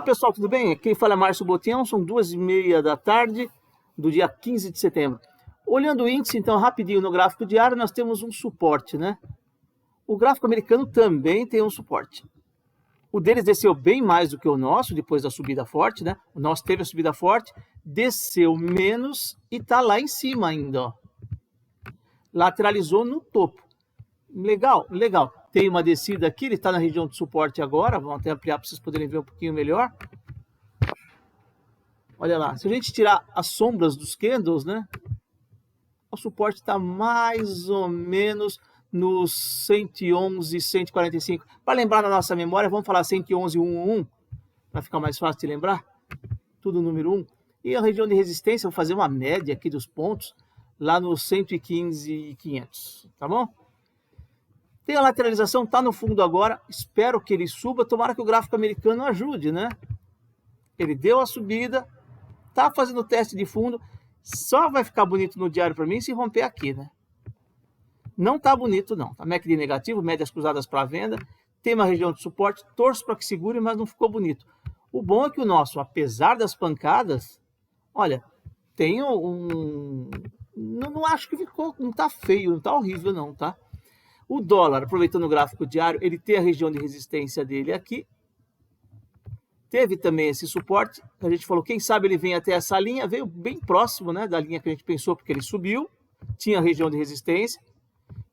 Pessoal, tudo bem? Quem fala é Márcio Botião, são 2h30 da tarde do dia 15 de setembro. Olhando o índice, então, rapidinho no gráfico diário, nós temos um suporte, né? O gráfico americano também tem um suporte. O deles desceu bem mais do que o nosso, depois da subida forte, né? O nosso teve a subida forte, desceu menos e tá lá em cima ainda, ó. Lateralizou no topo. Legal, legal. Tem uma descida aqui, ele está na região de suporte agora. Vamos até ampliar para vocês poderem ver um pouquinho melhor. Olha lá, se a gente tirar as sombras dos candles, né? O suporte está mais ou menos nos 111, 145. Para lembrar na nossa memória, vamos falar 111, 111, para ficar mais fácil de lembrar. Tudo número 1. E a região de resistência, vou fazer uma média aqui dos pontos, lá no 115,500, tá bom? Tem a lateralização, está no fundo agora, espero que ele suba, tomara que o gráfico americano ajude, né? Ele deu a subida, está fazendo o teste de fundo, só vai ficar bonito no diário para mim se romper aqui, né? Não está bonito não, tá MACD negativo, médias cruzadas para venda, tem uma região de suporte, torço para que segure, mas não ficou bonito. O bom é que o nosso, apesar das pancadas, olha, tem não acho que ficou, não está feio, não está horrível não, tá? O dólar, aproveitando o gráfico diário, ele tem a região de resistência dele aqui. Teve também esse suporte. A gente falou, quem sabe ele vem até essa linha. Veio bem próximo, né, da linha que a gente pensou, porque ele subiu. Tinha a região de resistência.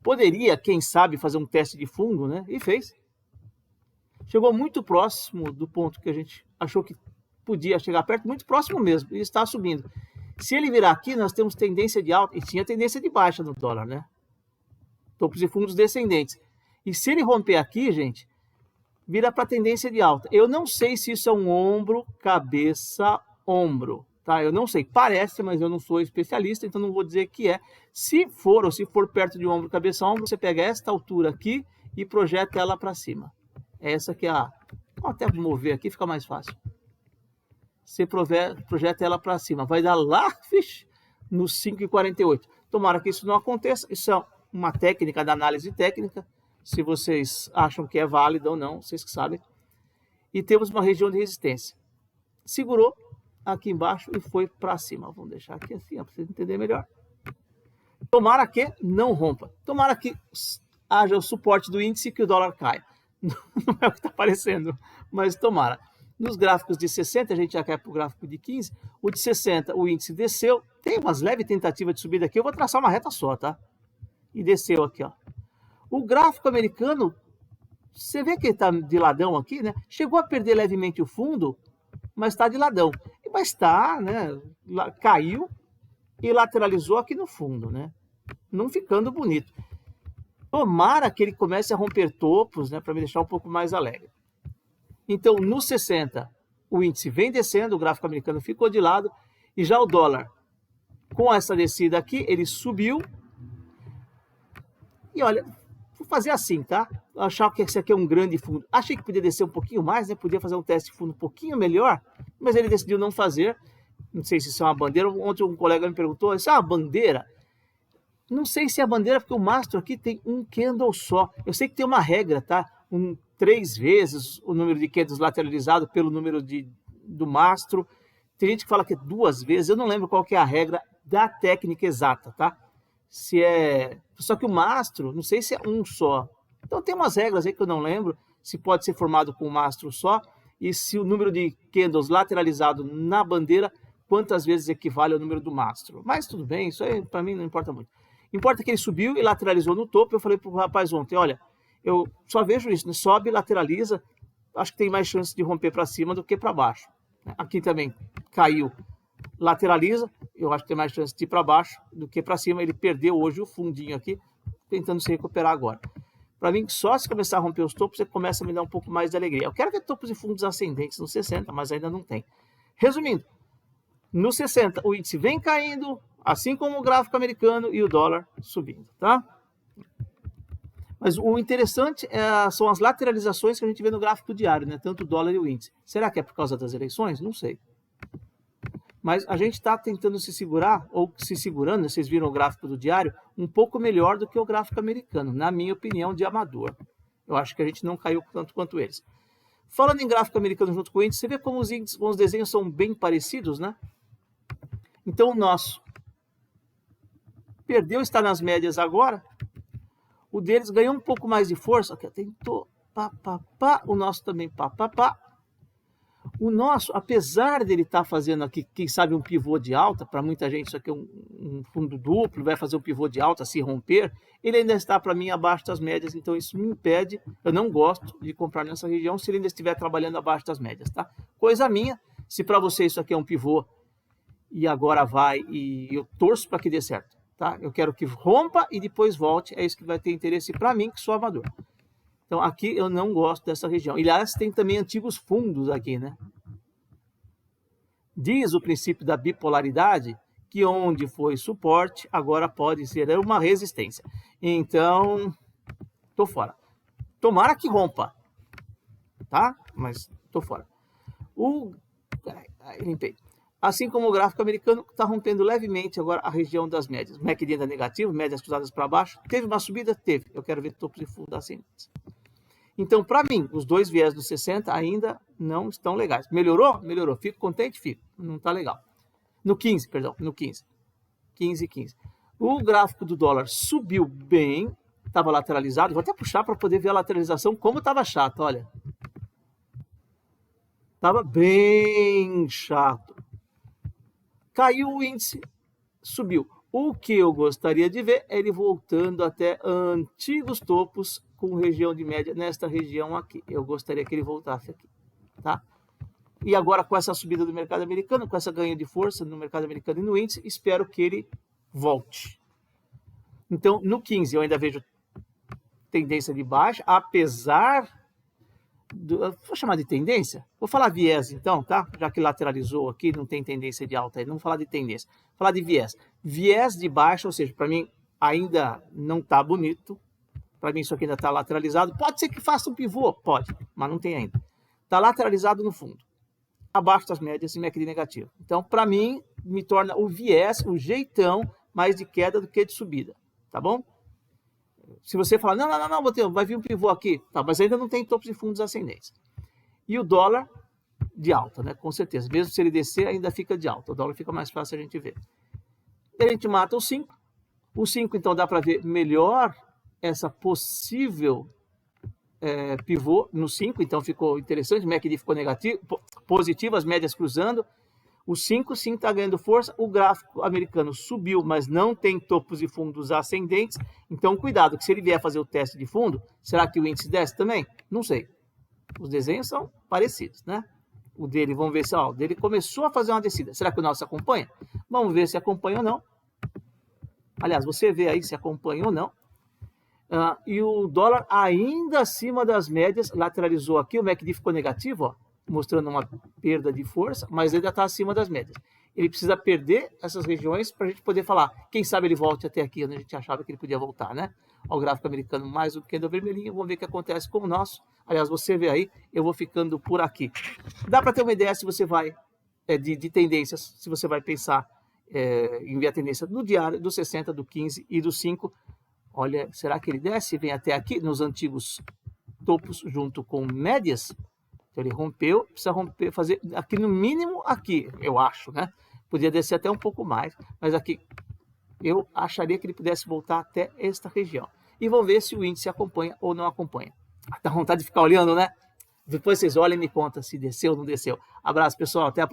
Poderia, quem sabe, fazer um teste de fundo, né? E fez. Chegou muito próximo do ponto que a gente achou que podia chegar perto. Muito próximo mesmo. E está subindo. Se ele virar aqui, nós temos tendência de alta. E tinha tendência de baixa no dólar, né? Topos e fundos descendentes. E se ele romper aqui, gente, vira para tendência de alta. Eu não sei se isso é um ombro, cabeça, ombro, tá? Eu não sei. Parece, mas eu não sou especialista, então não vou dizer que é. Se for, ou se for perto de ombro, cabeça, ombro, você pega esta altura aqui e projeta ela para cima. Essa aqui é a... Vou até mover aqui, fica mais fácil. Você projeta ela para cima. Vai dar lá, nos 5,48. Tomara que isso não aconteça. Isso é uma técnica da análise técnica, se vocês acham que é válida ou não, vocês que sabem. E temos uma região de resistência. Segurou aqui embaixo e foi para cima. Vamos deixar aqui assim, para vocês entenderem melhor. Tomara que não rompa. Tomara que haja o suporte do índice e que o dólar caia. Não é o que está aparecendo, mas tomara. Nos gráficos de 60, a gente já cai para o gráfico de 15. O de 60, o índice desceu. Tem umas leves tentativas de subida aqui. Eu vou traçar uma reta só, tá? E desceu aqui, ó. O gráfico americano, você vê que ele está de ladão aqui, né? Chegou a perder levemente o fundo, mas está de ladão. Mas está, né? Caiu e lateralizou aqui no fundo, né? Não ficando bonito. Tomara que ele comece a romper topos, né? Para me deixar um pouco mais alegre. Então, no 60, o índice vem descendo, o gráfico americano ficou de lado, e já o dólar, com essa descida aqui, ele subiu. E olha, vou fazer assim, tá? Eu achava que esse aqui é um grande fundo. Achei que podia descer um pouquinho mais, né? Podia fazer um teste de fundo um pouquinho melhor, mas ele decidiu não fazer. Não sei se isso é uma bandeira. Ontem um colega me perguntou, isso é uma bandeira? Não sei se é a bandeira, porque o mastro aqui tem um candle só. Eu sei que tem uma regra, tá? 3 vezes o número de candles lateralizado pelo número do mastro. Tem gente que fala que é 2 vezes. Eu não lembro qual que é a regra da técnica exata, tá? Se é... Só que o mastro, não sei se é um só. Então tem umas regras aí que eu não lembro, se pode ser formado com um mastro só, e se o número de candles lateralizado na bandeira, quantas vezes equivale ao número do mastro. Mas tudo bem, isso aí para mim não importa muito. Importa que ele subiu e lateralizou no topo. Eu falei pro rapaz ontem, olha, eu só vejo isso, né? Sobe, lateraliza, acho que tem mais chance de romper para cima do que para baixo. Aqui também caiu. Lateraliza, eu acho que tem mais chance de ir para baixo do que para cima. Ele perdeu hoje o fundinho aqui, tentando se recuperar agora. Para mim, só se começar a romper os topos, você começa a me dar um pouco mais de alegria. Eu quero ver topos e fundos ascendentes no 60, mas ainda não tem. Resumindo, no 60 o índice vem caindo, assim como o gráfico americano e o dólar subindo, tá? Mas o interessante são as lateralizações que a gente vê no gráfico diário, né? Tanto o dólar e o índice. Será que é por causa das eleições? Não sei. Mas a gente está tentando se segurar, ou se segurando, vocês viram o gráfico do diário, um pouco melhor do que o gráfico americano, na minha opinião de amador. Eu acho que a gente não caiu tanto quanto eles. Falando em gráfico americano junto com o índice, você vê como os desenhos são bem parecidos, né? Então o nosso perdeu, está nas médias agora. O deles ganhou um pouco mais de força. Aqui, tentou, pá, pá, pá. O nosso também, pá, pá, pá. O nosso, apesar dele estar fazendo aqui, quem sabe, um pivô de alta, para muita gente isso aqui é um fundo duplo, vai fazer um pivô de alta, se romper, ele ainda está, para mim, abaixo das médias, então isso me impede, eu não gosto de comprar nessa região se ele ainda estiver trabalhando abaixo das médias, tá? Coisa minha, se para você isso aqui é um pivô e agora vai, e eu torço para que dê certo, tá? Eu quero que rompa e depois volte, é isso que vai ter interesse para mim, que sou amador. Então, aqui eu não gosto dessa região. E, aliás, tem também antigos fundos aqui, né? Diz o princípio da bipolaridade que onde foi suporte, agora pode ser uma resistência. Então, tô fora. Tomara que rompa, tá? Mas tô fora. Limpei. Assim como o gráfico americano está rompendo levemente agora a região das médias. MACD ainda negativo, médias cruzadas para baixo. Teve uma subida? Teve. Eu quero ver topos e fundos ascendentes. Então, para mim, os dois viés dos 60 ainda não estão legais. Melhorou? Melhorou. Fico contente? Fico. Não está legal. No 15, perdão. No 15. 15. O gráfico do dólar subiu bem. Estava lateralizado. Vou até puxar para poder ver a lateralização como estava chato, olha. Estava bem chato. Caiu o índice, subiu. O que eu gostaria de ver é ele voltando até antigos topos com região de média nesta região aqui. Eu gostaria que ele voltasse aqui, tá? E agora com essa subida do mercado americano, com essa ganho de força no mercado americano e no índice, espero que ele volte. Então, no 15 eu ainda vejo tendência de baixa, apesar vou chamar de tendência? Vou falar viés então, tá? Já que lateralizou aqui, não tem tendência de alta aí, não vou falar de tendência. Vou falar de viés. Viés de baixa, ou seja, para mim ainda não tá bonito. Para mim isso aqui ainda está lateralizado. Pode ser que faça um pivô? Pode, mas não tem ainda. Está lateralizado no fundo. Abaixo das médias e MACD negativo. Então, para mim, me torna o viés, o jeitão mais de queda do que de subida. Tá bom? Se você falar, não, Botelho, vai vir um pivô aqui, tá, mas ainda não tem topos e fundos ascendentes. E o dólar de alta, né? Com certeza. Mesmo se ele descer, ainda fica de alta. O dólar fica mais fácil a gente ver. E a gente mata o 5. O 5, então, dá para ver melhor essa possível pivô no 5. Então, ficou interessante. O MACD ficou negativo, positivo, as médias cruzando. O 5 sim está ganhando força, o gráfico americano subiu, mas não tem topos e fundos ascendentes, então cuidado, que se ele vier fazer o teste de fundo, será que o índice desce também? Não sei. Os desenhos são parecidos, né? O dele, vamos ver se o dele começou a fazer uma descida. Será que o nosso acompanha? Vamos ver se acompanha ou não. Aliás, você vê aí se acompanha ou não. E o dólar ainda acima das médias, lateralizou aqui, o MACD ficou negativo, ó, mostrando uma perda de força, mas ainda está acima das médias. Ele precisa perder essas regiões para a gente poder falar, quem sabe ele volte até aqui, onde a gente achava que ele podia voltar, né? Ao gráfico americano mais um candle vermelhinho, vamos ver o que acontece com o nosso. Aliás, você vê aí, eu vou ficando por aqui. Dá para ter uma ideia se você vai, de tendências, se você vai pensar em ver a tendência do diário, do 60, do 15 e do 5. Olha, será que ele desce e vem até aqui, nos antigos topos, junto com médias? Então ele rompeu, precisa romper, fazer aqui no mínimo aqui, eu acho, né? Podia descer até um pouco mais, mas aqui eu acharia que ele pudesse voltar até esta região. E vamos ver se o índice acompanha ou não acompanha. Dá vontade de ficar olhando, né? Depois vocês olhem e me contam se desceu ou não desceu. Abraço, pessoal. Até a próxima.